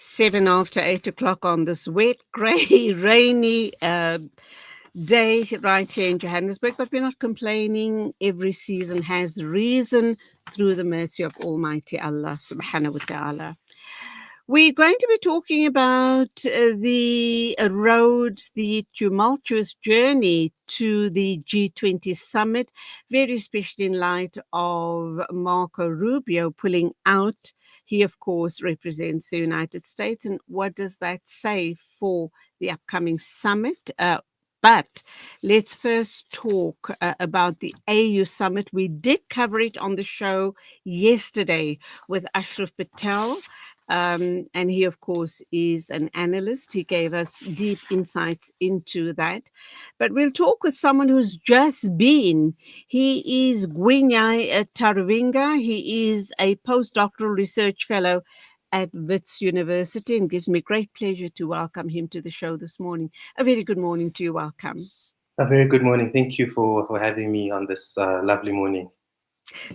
7 after 8 o'clock on this wet, grey, rainy day right here in Johannesburg, but we're not complaining. Every season has reason through the mercy of Almighty Allah subhanahu wa ta'ala. We're going to be talking about the road, the tumultuous journey to the G20 summit, very especially in light of Marco Rubio pulling out. He, of course, represents the United States. And what does that say for the upcoming summit? But let's first talk about the AU summit. We did cover it on the show yesterday with Ashraf Patel. And he, of course, is an analyst. He gave us deep insights into that. But we'll talk with someone who's just been. He is Gwinyai Taruvinga. He is a postdoctoral research fellow at Wits University, and gives me great pleasure to welcome him to the show this morning. A very good morning to you. Welcome. A very good morning. Thank you for having me on this lovely morning.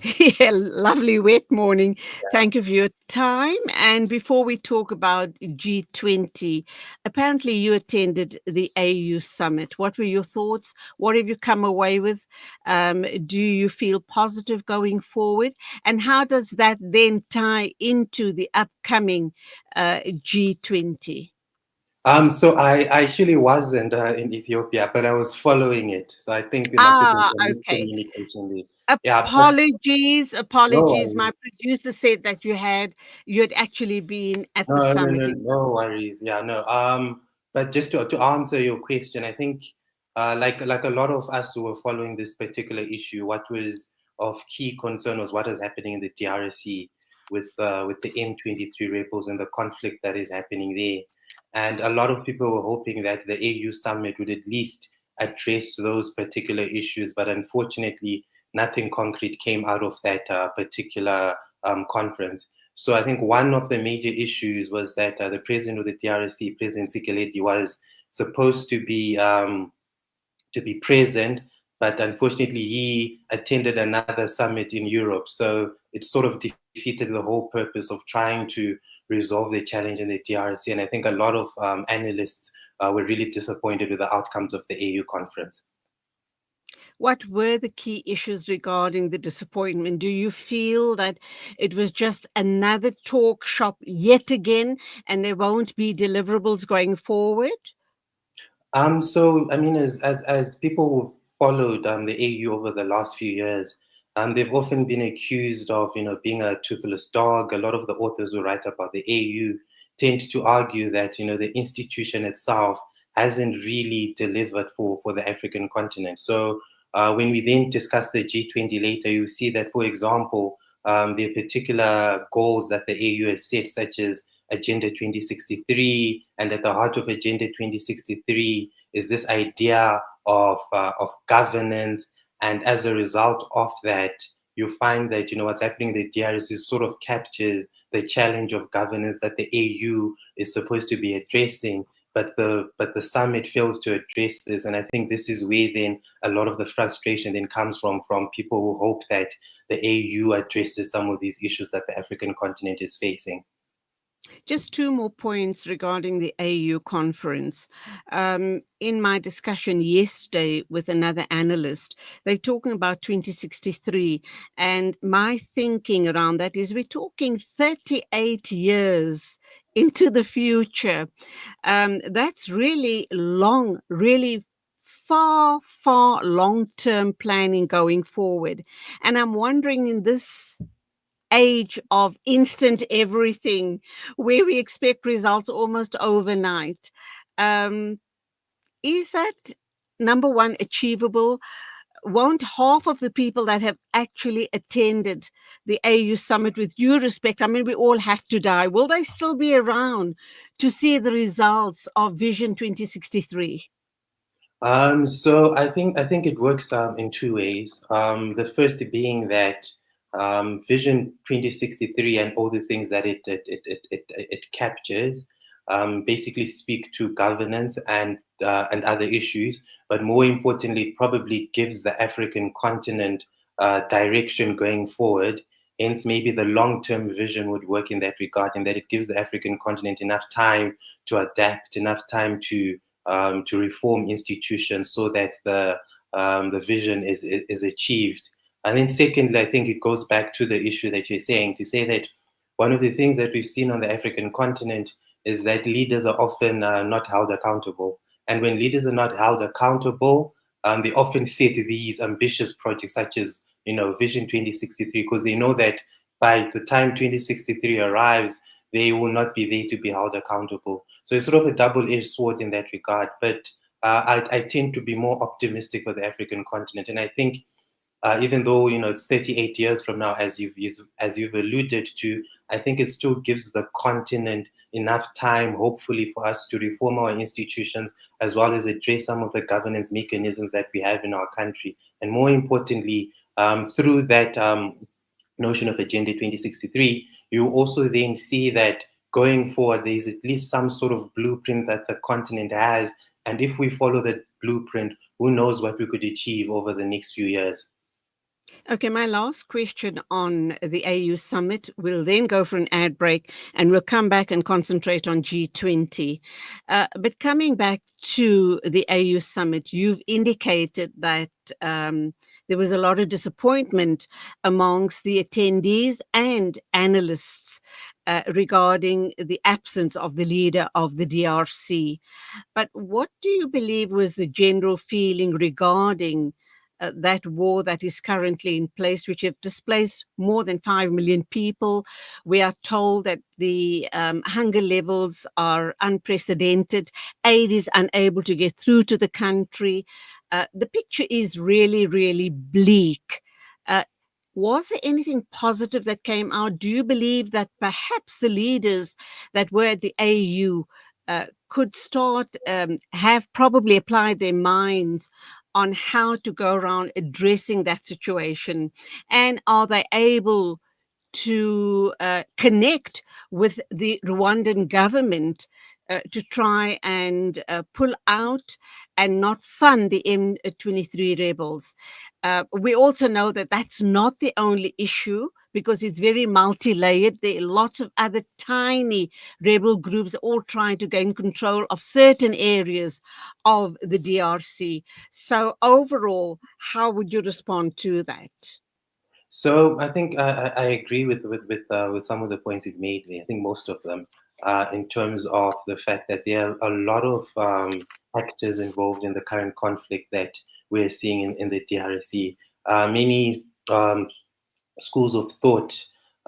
Yeah, lovely wet morning. Thank you for your time. And before we talk about G20, apparently you attended the AU summit. What were your thoughts? What have you come away with? Do you feel positive going forward? And how does that then tie into the upcoming G20? So I actually wasn't in Ethiopia, but I was following it. So I think there must have been some Okay. miscommunication there. Yeah, but Apologies. no My worries. producer said that you had actually been at the No, no, summit. no, no worries. Yeah, no. But just to answer your question, I think like a lot of us who were following this particular issue, what was of key concern was what is happening in the DRC with the M23 rebels and the conflict that is happening there. And a lot of people were hoping that the AU summit would at least address those particular issues, but unfortunately, nothing concrete came out of that particular conference. So I think one of the major issues was that the president of the DRC, President Sikeledi, was supposed to be present, but unfortunately he attended another summit in Europe. So it sort of defeated the whole purpose of trying to resolve the challenge in the DRC. And I think a lot of analysts were really disappointed with the outcomes of the AU conference. What were the key issues regarding the disappointment? Do you feel that it was just another talk shop yet again and there won't be deliverables going forward? So I mean, as people who followed the AU over the last few years, they've often been accused of being a toothless dog. A lot of the authors who write about the AU tend to argue that the institution itself hasn't really delivered for the African continent. So when we then discuss the G20 later, you see that, for example, there are particular goals that the AU has set, such as Agenda 2063, and at the heart of Agenda 2063 is this idea of governance. And as a result of that, you find that what's happening in the DRC sort of captures the challenge of governance that the AU is supposed to be addressing. But the summit failed to address this, and I think this is where then a lot of the frustration then comes from people who hope that the AU addresses some of these issues that the African continent is facing. Just two more points regarding the AU conference. In my discussion yesterday with another analyst, they're talking about 2063. And my thinking around that is we're talking 38 years into the future. That's really long, really far, far long term planning going forward. And I'm wondering in this age of instant everything where we expect results almost overnight. Um, is that number one achievable? Won't half of the people that have actually attended the AU summit, with due respect, I mean, we all have to die, will they still be around to see the results of Vision 2063? So I think it works in two ways. The first being that Vision 2063 and all the things that it captures basically speak to governance and other issues, but more importantly, it probably gives the African continent direction going forward. Hence, maybe the long-term vision would work in that regard, in that it gives the African continent enough time to adapt, enough time to reform institutions so that the vision is achieved. And then secondly, I think it goes back to the issue that you're saying, to say that one of the things that we've seen on the African continent is that leaders are often not held accountable. And when leaders are not held accountable, they often set these ambitious projects such as, Vision 2063, because they know that by the time 2063 arrives, they will not be there to be held accountable. So it's sort of a double-edged sword in that regard. But I tend to be more optimistic for the African continent. And I think even though it's 38 years from now, as you've alluded to, I think it still gives the continent enough time, hopefully, for us to reform our institutions as well as address some of the governance mechanisms that we have in our country. And more importantly, through that notion of Agenda 2063, you also then see that going forward, there's at least some sort of blueprint that the continent has. And if we follow that blueprint, who knows what we could achieve over the next few years. Okay, my last question on the AU summit. We'll then go for an ad break and we'll come back and concentrate on G20. But coming back to the AU summit, you've indicated that there was a lot of disappointment amongst the attendees and analysts regarding the absence of the leader of the DRC. But what do you believe was the general feeling regarding that war that is currently in place, which have displaced more than 5 million people? We are told that the hunger levels are unprecedented. Aid is unable to get through to the country. The picture is really, really bleak. Uh, was there anything positive that came out? Do you believe that perhaps the leaders that were at the AU could start, have probably applied their minds on how to go around addressing that situation? And are they able to connect with the Rwandan government to try and pull out and not fund the M23 rebels? We also know that that's not the only issue, because it's very multi-layered. There are lots of other tiny rebel groups all trying to gain control of certain areas of the DRC. So overall, how would you respond to that? So I think I agree with some of the points you've made there. I think most of them, in terms of the fact that there are a lot of actors involved in the current conflict that we're seeing in the DRC. Many schools of thought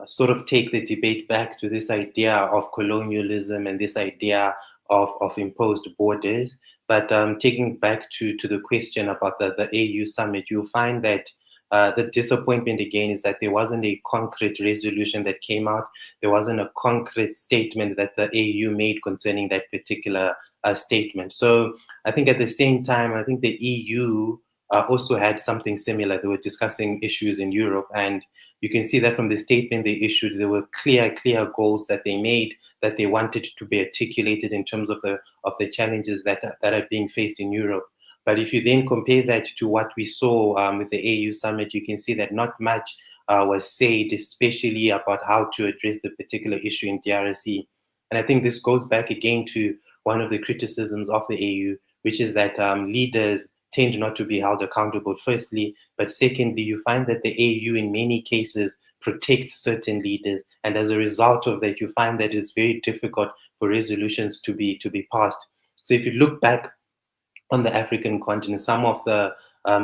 sort of take the debate back to this idea of colonialism and this idea of imposed borders. But taking back to the question about the AU summit, you'll find that the disappointment again is that there wasn't a concrete resolution that came out. There wasn't a concrete statement that the AU made concerning that particular statement. So I think at the same time, I think the EU also had something similar. They were discussing issues in Europe, and you can see that from the statement they issued, there were clear goals that they made that they wanted to be articulated in terms of the challenges that are being faced in Europe. But if you then compare that to what we saw with the AU summit, you can see that not much was said, especially about how to address the particular issue in DRC. And I think this goes back again to one of the criticisms of the AU, which is that leaders tend not to be held accountable, firstly. But secondly, you find that the AU in many cases protects certain leaders. And as a result of that, you find that it's very difficult for resolutions to be passed. So if you look back on the African continent, some of the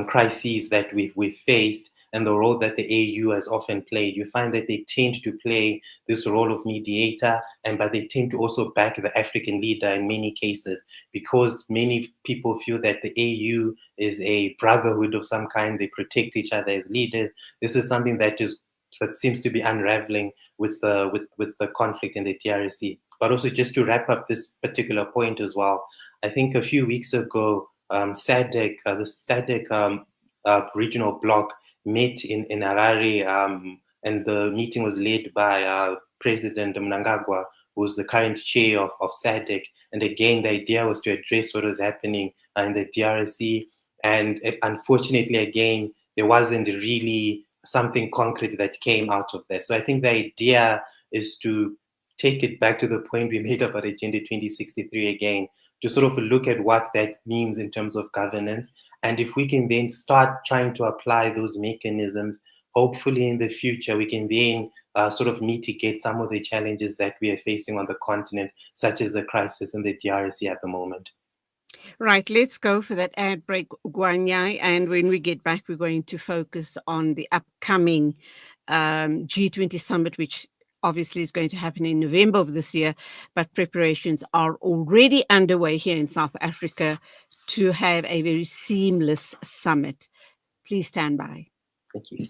crises that we've faced and the role that the AU has often played, you find that they tend to play this role of mediator, but they tend to also back the African leader in many cases, because many people feel that the AU is a brotherhood of some kind. They protect each other as leaders. This is something that seems to be unraveling with the conflict in the DRC. But also, just to wrap up this particular point as well, I think a few weeks ago, SADC, the SADC regional bloc, met in Harare, and the meeting was led by President Mnangagwa, who's the current chair of SADC. And again, the idea was to address what was happening in the DRC. And unfortunately, again, there wasn't really something concrete that came out of that. So I think the idea is to take it back to the point we made about Agenda 2063 again, to sort of look at what that means in terms of governance. And if we can then start trying to apply those mechanisms, hopefully in the future, we can then sort of mitigate some of the challenges that we are facing on the continent, such as the crisis in the DRC at the moment. Right, let's go for that ad break, Gwinyai. And when we get back, we're going to focus on the upcoming G20 summit, which obviously is going to happen in November of this year, but preparations are already underway here in South Africa to have a very seamless summit. Please stand by. Thank you.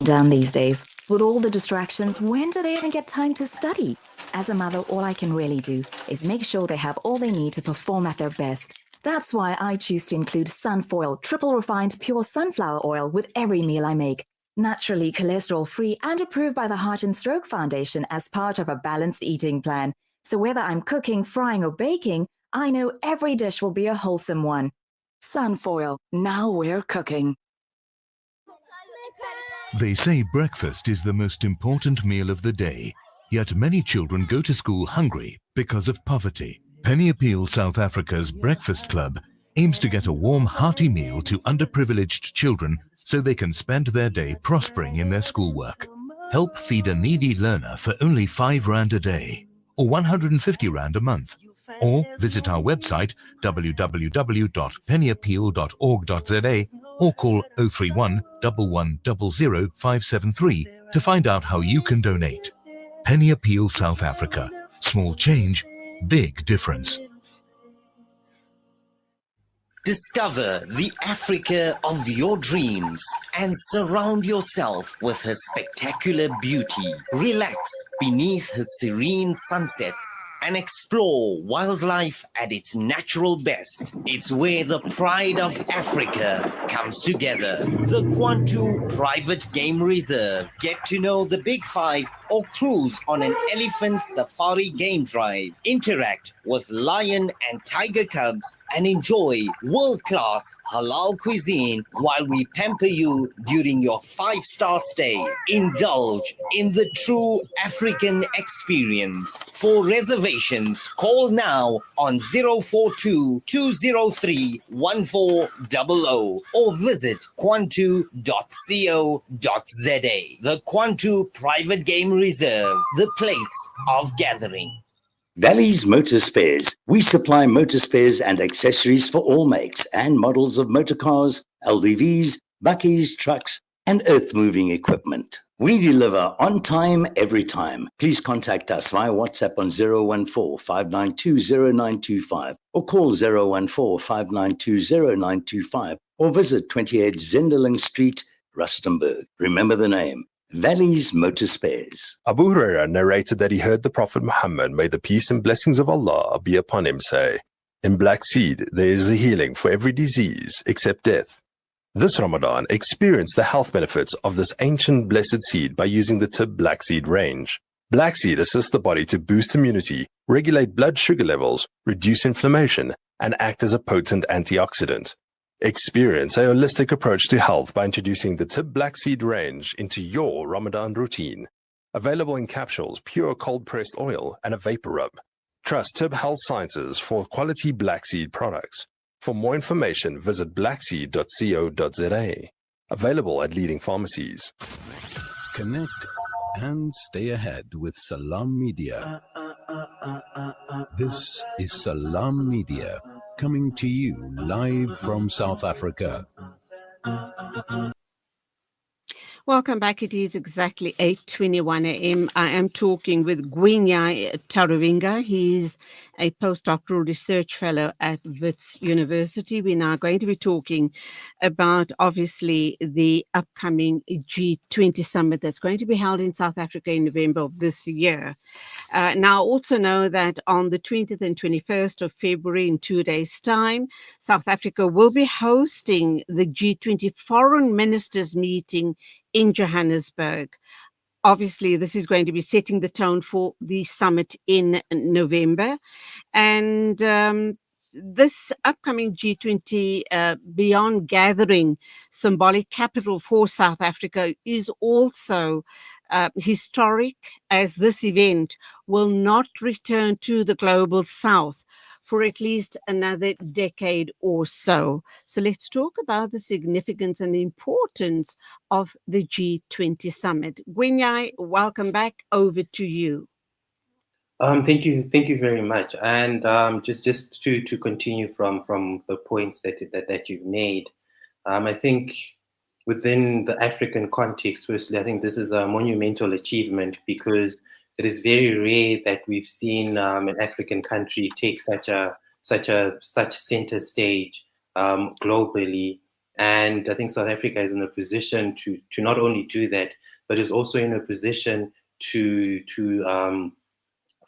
Down these days, with all the distractions, when do they even get time to study? As a mother, all I can really do is make sure they have all they need to perform at their best. That's why I choose to include Sunfoil triple refined pure sunflower oil with every meal I make. Naturally cholesterol-free and approved by the Heart and Stroke Foundation as part of a balanced eating plan. So whether I'm cooking, frying or baking, I know every dish will be a wholesome one. Sunfoil, now we're cooking. They say breakfast is the most important meal of the day, yet many children go to school hungry because of poverty. Penny Appeal South Africa's Breakfast Club aims to get a warm, hearty meal to underprivileged children so they can spend their day prospering in their schoolwork. Help feed a needy learner for only R5 a day, or 150 Rand a month. Or visit our website www.pennyappeal.org.za or call 031 1100 573 to find out how you can donate. Penny Appeal South Africa. Small change, big difference. Discover the Africa of your dreams and surround yourself with her spectacular beauty. Relax beneath her serene sunsets and explore wildlife at its natural best. It's where the pride of Africa comes together. The Kwantu Private Game Reserve. Get to know the Big Five or cruise on an elephant safari game drive. Interact with lion and tiger cubs and enjoy world-class halal cuisine while we pamper you during your 5-star stay. Indulge in the true African experience. For reservations, call now on 042-203-1400 or visit kwantu.co.za. The Kwantu Private Game Reserve, the place of gathering. Valley's Motor Spares. We supply motor spares and accessories for all makes and models of motor cars, LDVs, bakkies, trucks, and earth-moving equipment. We deliver on time, every time. Please contact us via WhatsApp on 014-592-0925 or call 014-592-0925 or visit 28 Zenderling Street, Rustenburg. Remember the name. Valley's Motor Spares. Abu Huraira narrated that he heard the Prophet Muhammad, may the peace and blessings of Allah be upon him, say, "In black seed there is a healing for every disease except death." This Ramadan, experience the health benefits of this ancient blessed seed by using the Tib Black Seed range. Black seed assists the body to boost immunity, regulate blood sugar levels, reduce inflammation, and act as a potent antioxidant. Experience a holistic approach to health by introducing the Tib Black Seed range into your Ramadan routine. Available in capsules, pure cold-pressed oil, and a vapor rub. Trust Tib Health Sciences for quality black seed products. For more information, visit blackseed.co.za. Available at leading pharmacies. Connect and stay ahead with Salam Media. This is Salam Media, coming to you live from South Africa. Welcome back. It is exactly 8:21 a.m. I am talking with Gwinyai Taruvinga. He's a postdoctoral research fellow at Wits University. We're now going to be talking about, obviously, the upcoming G20 summit that's going to be held in South Africa in November of this year. Now, also know that on the 20th and 21st of February, in 2 days' time, South Africa will be hosting the G20 Foreign Ministers meeting in Johannesburg. Obviously, this is going to be setting the tone for the summit in November. And this upcoming G20 Beyond gathering symbolic capital for South Africa is also historic, as this event will not return to the global south for at least another decade or so. So let's talk about the significance and the importance of the G20 summit. Gwinyai, welcome back. Over to you. Thank you very much. And just to continue from the points that you've made, I think within the African context, firstly, I think this is a monumental achievement because it is very rare that we've seen an African country take such center stage globally. And I think South Africa is in a position to not only do that, but is also in a position to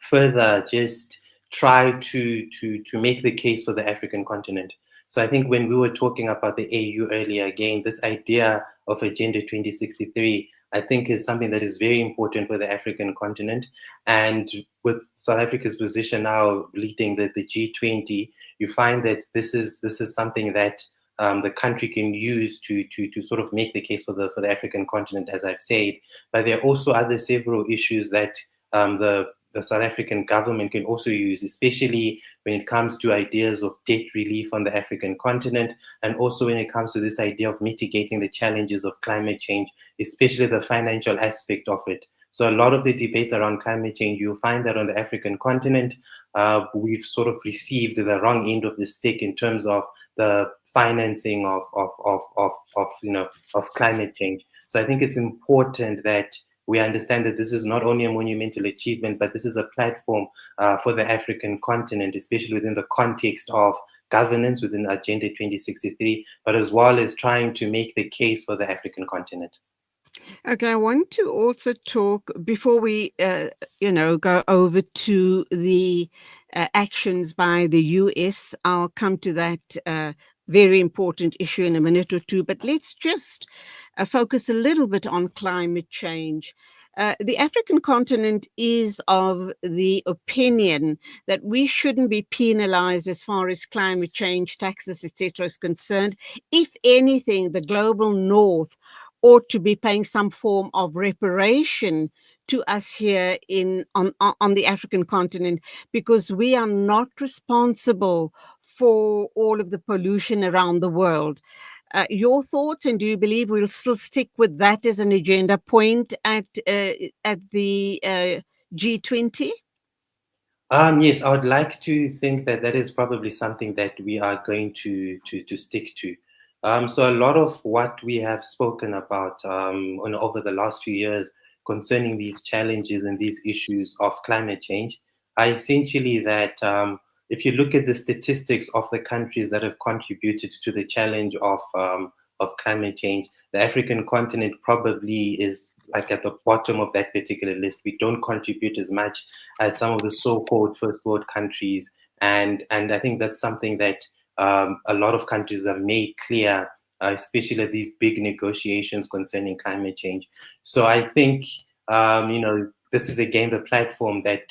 further just try to make the case for the African continent. So I think when we were talking about the AU earlier, again, this idea of Agenda 2063, I think is something that is very important for the African continent. And with South Africa's position now leading the G20, you find that this is something that the country can use to sort of make the case for the African continent, as I've said. But there are also other several issues that the South African government can also use, especially when it comes to ideas of debt relief on the African continent, and also when it comes to this idea of mitigating the challenges of climate change, especially the financial aspect of it. So a lot of the debates around climate change, you'll find that on the African continent, we've sort of received the wrong end of the stick in terms of the financing of climate change. So I think it's important that we understand that this is not only a monumental achievement, but this is a platform for the African continent, especially within the context of governance within Agenda 2063, but as well as trying to make the case for the African continent. Okay, I want to also talk before we, go over to the actions by the US. I'll come to that very important issue in a minute or two, but let's just focus a little bit on climate change. The African continent is of the opinion that we shouldn't be penalized as far as climate change, taxes, etc. is concerned. If anything, the global north ought to be paying some form of reparation to us here on the African continent, because we are not responsible for all of the pollution around the world. Your thoughts, and do you believe we'll still stick with that as an agenda point at the G20? Yes, I would like to think that that is probably something that we are going to stick to. So a lot of what we have spoken about over the last few years concerning these challenges and these issues of climate change are essentially that if you look at the statistics of the countries that have contributed to the challenge of climate change, the African continent probably is like at the bottom of that particular list. We don't contribute as much as some of the so-called first world countries, and I think that's something that a lot of countries have made clear, especially these big negotiations concerning climate change. So I think this is again the platform that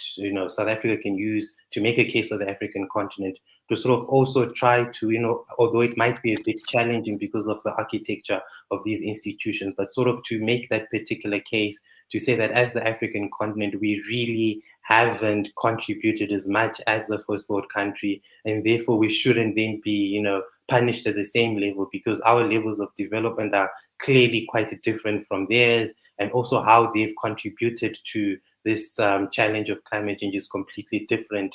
South Africa can use to make a case for the African continent, to sort of also try to, although it might be a bit challenging because of the architecture of these institutions, but sort of to make that particular case to say that as the African continent, we really haven't contributed as much as the first world country, and therefore we shouldn't then be, punished at the same level, because our levels of development are clearly quite different from theirs, and also how they've contributed to this challenge of climate change is completely different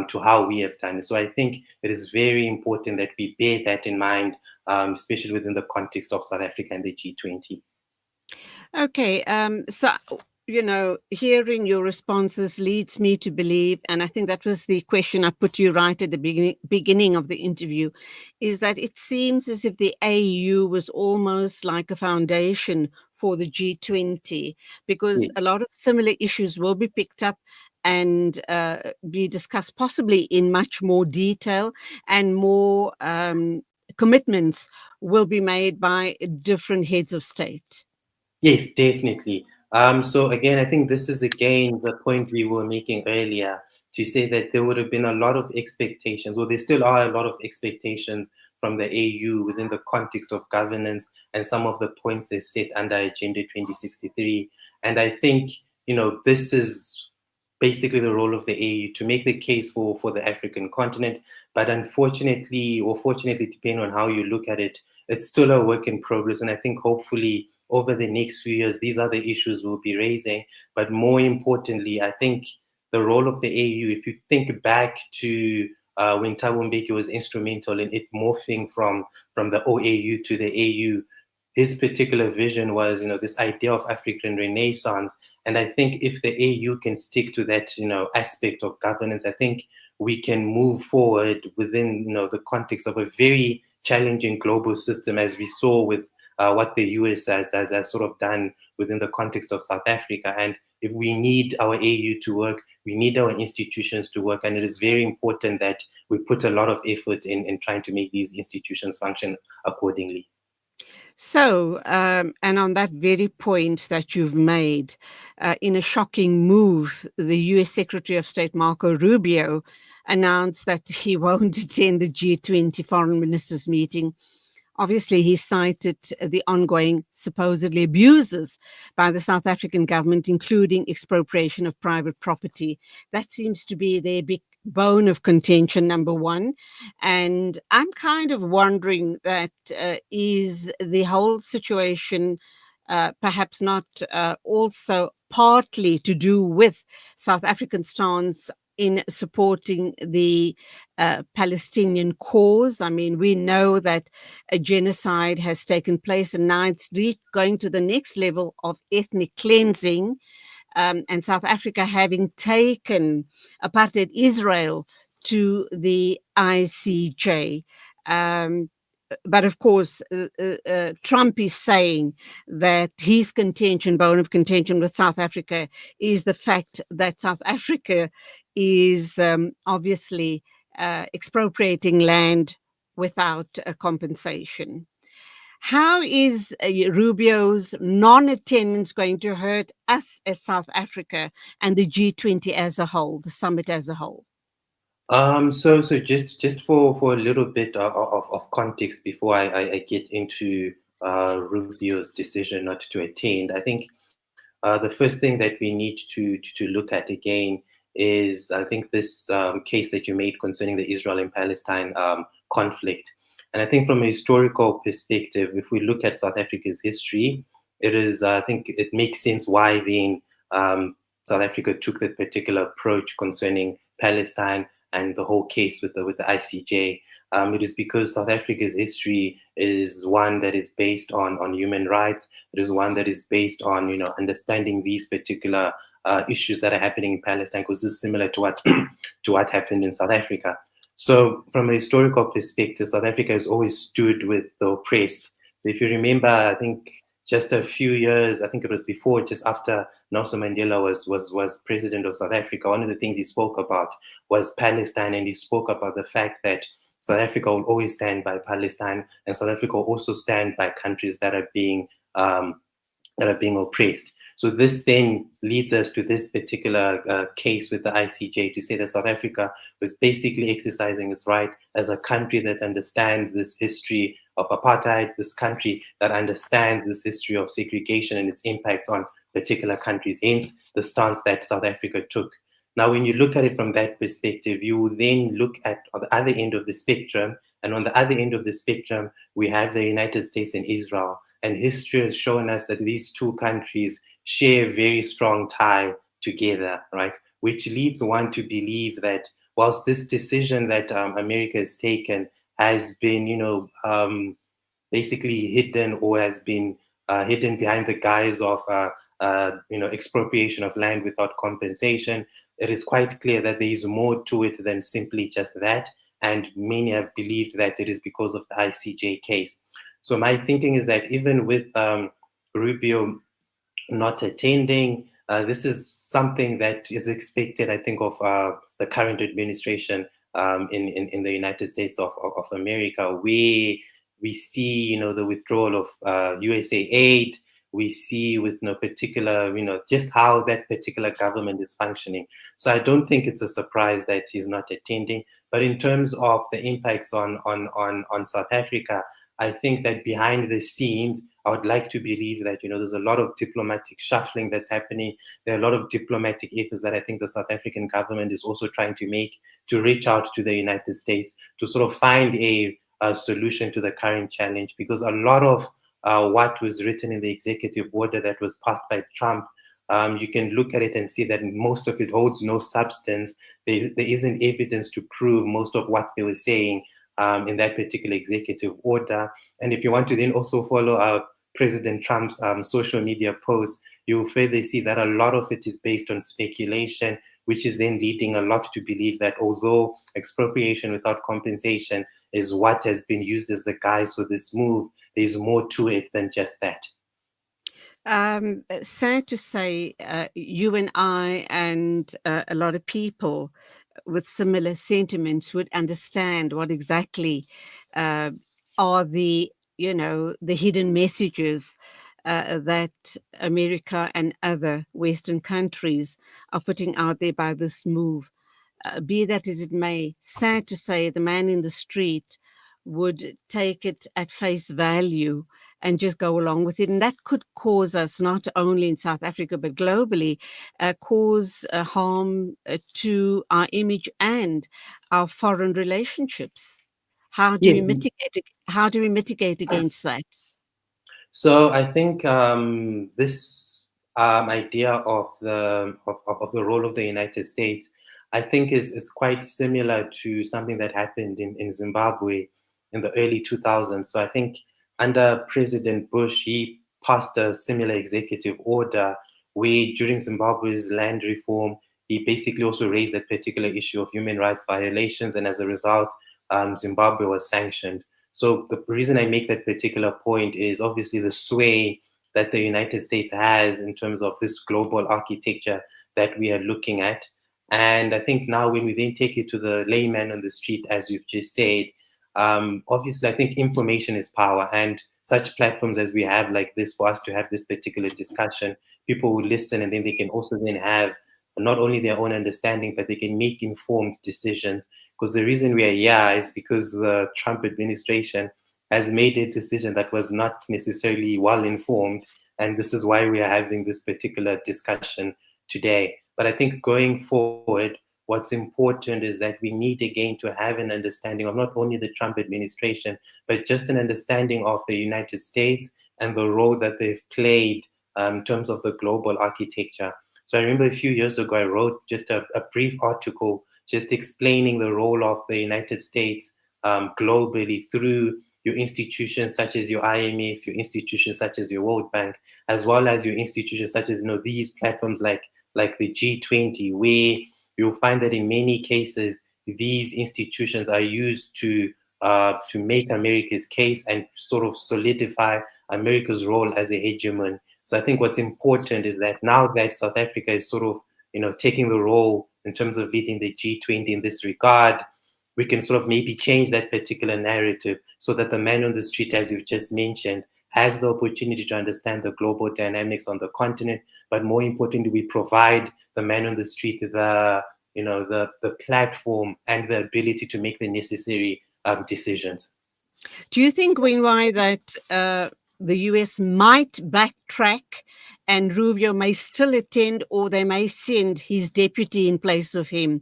to how we have done it. So I think it is very important that we bear that in mind, especially within the context of South Africa and the G20. Okay, so hearing your responses leads me to believe, and I think that was the question I put you right at the beginning of the interview, is that it seems as if the AU was almost like a foundation for the G20, because Yes. a lot of similar issues will be picked up and be discussed possibly in much more detail, and more commitments will be made by different heads of state. Yes, definitely. So again, I think this is again the point we were making earlier, to say that there would have been a lot of expectations, or there still are a lot of expectations from the AU within the context of governance and some of the points they've set under Agenda 2063. And I think, this is basically the role of the AU to make the case for the African continent. But unfortunately, or fortunately, depending on how you look at it, it's still a work in progress. And I think hopefully over the next few years, these are the issues we'll be raising. But more importantly, I think the role of the AU, if you think back to when Thabo Mbeki was instrumental in it morphing from the OAU to the AU, his particular vision was, this idea of African Renaissance. And I think if the AU can stick to that, aspect of governance, I think we can move forward within, the context of a very challenging global system, as we saw with what the US has sort of done within the context of South Africa. And if we need our AU to work, we need our institutions to work. And it is very important that we put a lot of effort in trying to make these institutions function accordingly. So, and on that very point that you've made, in a shocking move, the US Secretary of State Marco Rubio announced that he won't attend the G20 foreign ministers meeting. Obviously, he cited the ongoing supposedly abuses by the South African government, including expropriation of private property. That seems to be their big bone of contention, number one. And I'm kind of wondering that is the whole situation perhaps not also partly to do with South African stance in supporting the Palestinian cause. I mean, we know that a genocide has taken place, and now it's going to the next level of ethnic cleansing. And South Africa having taken apartheid Israel to the ICJ. But of course, Trump is saying that his bone of contention with South Africa is the fact that South Africa is obviously expropriating land without a compensation. How is Rubio's non-attendance going to hurt us as South Africa and the G20 as a whole, the summit as a whole? So just for a little bit of context before I get into Rubio's decision not to attend, I think the first thing that we need to look at again is, I think, this case that you made concerning the Israel and Palestine conflict. And I think from a historical perspective, if we look at South Africa's history, it is, I think it makes sense why then South Africa took that particular approach concerning Palestine and the whole case with the ICJ. It is because South Africa's history is one that is based on human rights. It is one that is based on understanding these particular issues that are happening in Palestine, because this is similar to what to what happened in South Africa. So from a historical perspective, South Africa has always stood with the oppressed. So if you remember, I think just a few years, I think it was before, just after Nelson Mandela was president of South Africa, one of the things he spoke about was Palestine, and he spoke about the fact that South Africa will always stand by Palestine, and South Africa will also stand by countries that are being oppressed. So this then leads us to this particular case with the ICJ to say that South Africa was basically exercising its right as a country that understands this history of apartheid, this country that understands this history of segregation and its impacts on particular countries, hence the stance that South Africa took. Now, when you look at it from that perspective, you then look at the other end of the spectrum, and on the other end of the spectrum, we have the United States and Israel. And history has shown us that these two countries share a very strong tie together, right? Which leads one to believe that whilst this decision that America has taken has been, basically hidden, or has been hidden behind the guise of, expropriation of land without compensation, it is quite clear that there is more to it than simply just that. And many have believed that it is because of the ICJ case. So my thinking is that even with Rubio not attending, this is something that is expected, I think, of the current administration in the United States of America, where we see, the withdrawal of USA aid. we see with no particular, just how that particular government is functioning. So I don't think it's a surprise that he's not attending. But in terms of the impacts on South Africa, I think that behind the scenes, I would like to believe that, there's a lot of diplomatic shuffling that's happening. There are a lot of diplomatic efforts that I think the South African government is also trying to make to reach out to the United States to sort of find a solution to the current challenge, because a lot of what was written in the executive order that was passed by Trump, you can look at it and see that most of it holds no substance. There isn't evidence to prove most of what they were saying in that particular executive order. And if you want to then also follow President Trump's social media posts, you'll further see that a lot of it is based on speculation, which is then leading a lot to believe that although expropriation without compensation is what has been used as the guise for this move, there's more to it than just that. Sad to say, you and I and a lot of people with similar sentiments would understand what exactly are the hidden messages that America and other Western countries are putting out there by this move. Be that as it may, sad to say, the man in the street would take it at face value and just go along with it. And that could cause us, not only in South Africa, but globally, cause harm to our image and our foreign relationships. How do we mitigate against that? So I think this idea of the role of the United States, I think is quite similar to something that happened in Zimbabwe in the early 2000s. So I think under President Bush, he passed a similar executive order where during Zimbabwe's land reform, he basically also raised that particular issue of human rights violations. And as a result, Zimbabwe was sanctioned. So the reason I make that particular point is obviously the sway that the United States has in terms of this global architecture that we are looking at. And I think now when we then take it to the layman on the street, as you've just said, obviously I think information is power, and such platforms as we have like this for us to have this particular discussion, people will listen, and then they can also then have not only their own understanding, but they can make informed decisions. Because the reason we are here is because the Trump administration has made a decision that was not necessarily well informed. And this is why we are having this particular discussion today. But I think going forward, what's important is that we need again to have an understanding of not only the Trump administration, but just an understanding of the United States and the role that they've played in terms of the global architecture. So I remember a few years ago, I wrote just a brief article just explaining the role of the United States globally through your institutions such as your IMF, your institutions such as your World Bank, as well as your institutions such as these platforms like the G20, where you'll find that in many cases these institutions are used to make America's case and sort of solidify America's role as a hegemon. So I think what's important is that now that South Africa is sort of taking the role in terms of leading the G20 in this regard, we can sort of maybe change that particular narrative so that the man on the street, as you've just mentioned, has the opportunity to understand the global dynamics on the continent. But more importantly, we provide the man on the street the platform and the ability to make the necessary decisions. Do you think, Gwinyai, that the US might backtrack and Rubio may still attend, or they may send his deputy in place of him?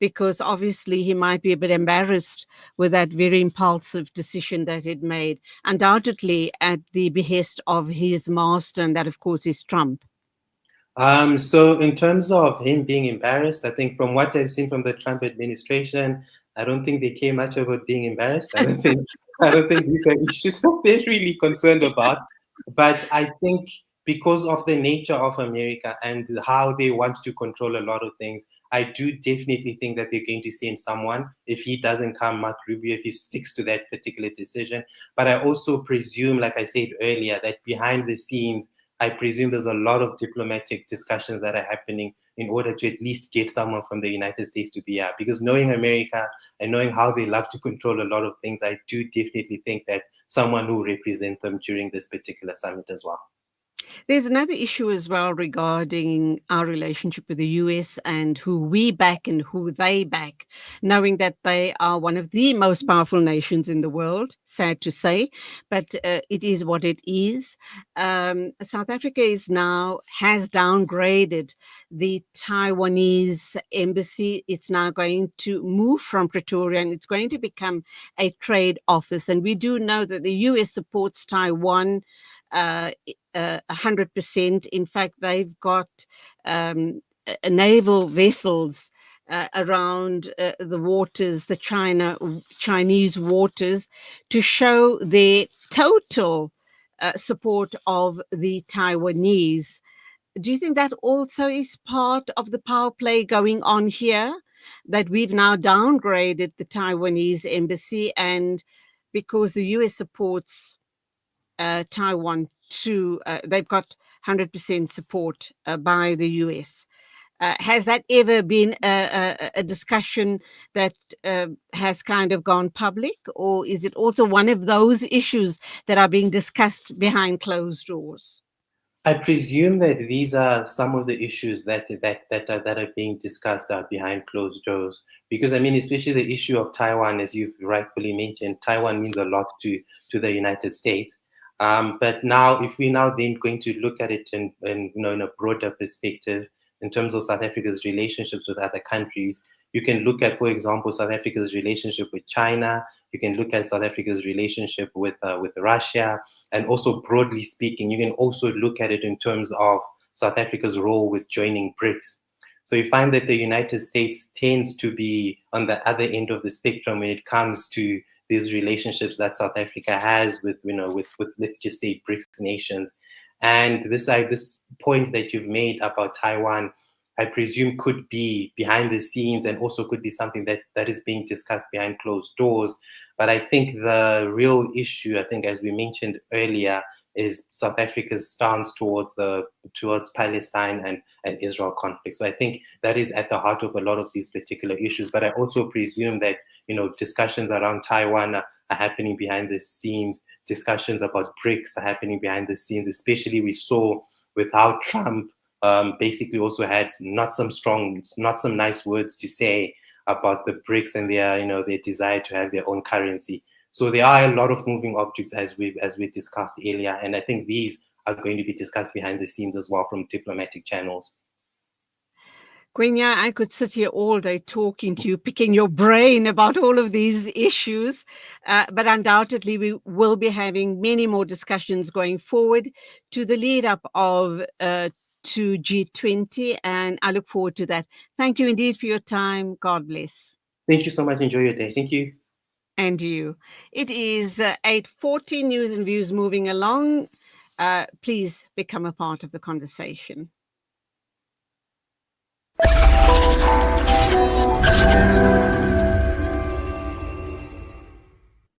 Because obviously he might be a bit embarrassed with that very impulsive decision that it made, undoubtedly at the behest of his master, and that, of course, is Trump. So in terms of him being embarrassed, I think from what I've seen from the Trump administration, I don't think they care much about being embarrassed. I don't think these are issues that they're really concerned about. But I think because of the nature of America and how they want to control a lot of things, I do definitely think that they're going to send someone. If he doesn't come, Mark Rubio, if he sticks to that particular decision. But I also presume, like I said earlier, that behind the scenes, I presume there's a lot of diplomatic discussions that are happening in order to at least get someone from the United States to be here. Because knowing America and knowing how they love to control a lot of things, I do definitely think that someone will represent them during this particular summit as well. There's another issue as well regarding our relationship with the US and who we back and who they back, knowing that they are one of the most powerful nations in the world, sad to say, but it is what it is. South Africa has downgraded the Taiwanese embassy. It's now going to move from Pretoria and it's going to become a trade office. And we do know that the US supports Taiwan 100%. In fact, they've got naval vessels around the waters, the Chinese waters, to show their total support of the Taiwanese. Do you think that also is part of the power play going on here? That we've now downgraded the Taiwanese embassy, and because the US supports Taiwan they've got 100% support by the US. Has that ever been a discussion that has kind of gone public, or is it also one of those issues that are being discussed behind closed doors? I presume that these are some of the issues that are being discussed behind closed doors. Because I mean, especially the issue of Taiwan, as you've rightfully mentioned, Taiwan means a lot to the United States. But now, if we're now then going to look at it in a broader perspective, in terms of South Africa's relationships with other countries, you can look at, for example, South Africa's relationship with China. You can look at South Africa's relationship with Russia, and also broadly speaking, you can also look at it in terms of South Africa's role with joining BRICS. So you find that the United States tends to be on the other end of the spectrum when it comes to these relationships that South Africa has with let's just say BRICS nations. And this point that you've made about Taiwan, I presume could be behind the scenes and also could be something that is being discussed behind closed doors. But I think the real issue, I think, as we mentioned earlier, is South Africa's stance towards Palestine and Israel conflict. So I think that is at the heart of a lot of these particular issues. But I also presume that discussions around Taiwan are happening behind the scenes. Discussions about BRICS are happening behind the scenes. Especially we saw with how Trump basically also had not some nice words to say about the BRICS and their desire to have their own currency. So there are a lot of moving objects as we discussed earlier, and I think these are going to be discussed behind the scenes as well from diplomatic channels. Gwinyai, I could sit here all day talking to you, picking your brain about all of these issues, but undoubtedly we will be having many more discussions going forward to the lead up of to G20, and I look forward to that. Thank you indeed for your time. God bless. Thank you so much. Enjoy your day. Thank you. And you. It is 8:40, News and Views moving along. Please become a part of the conversation.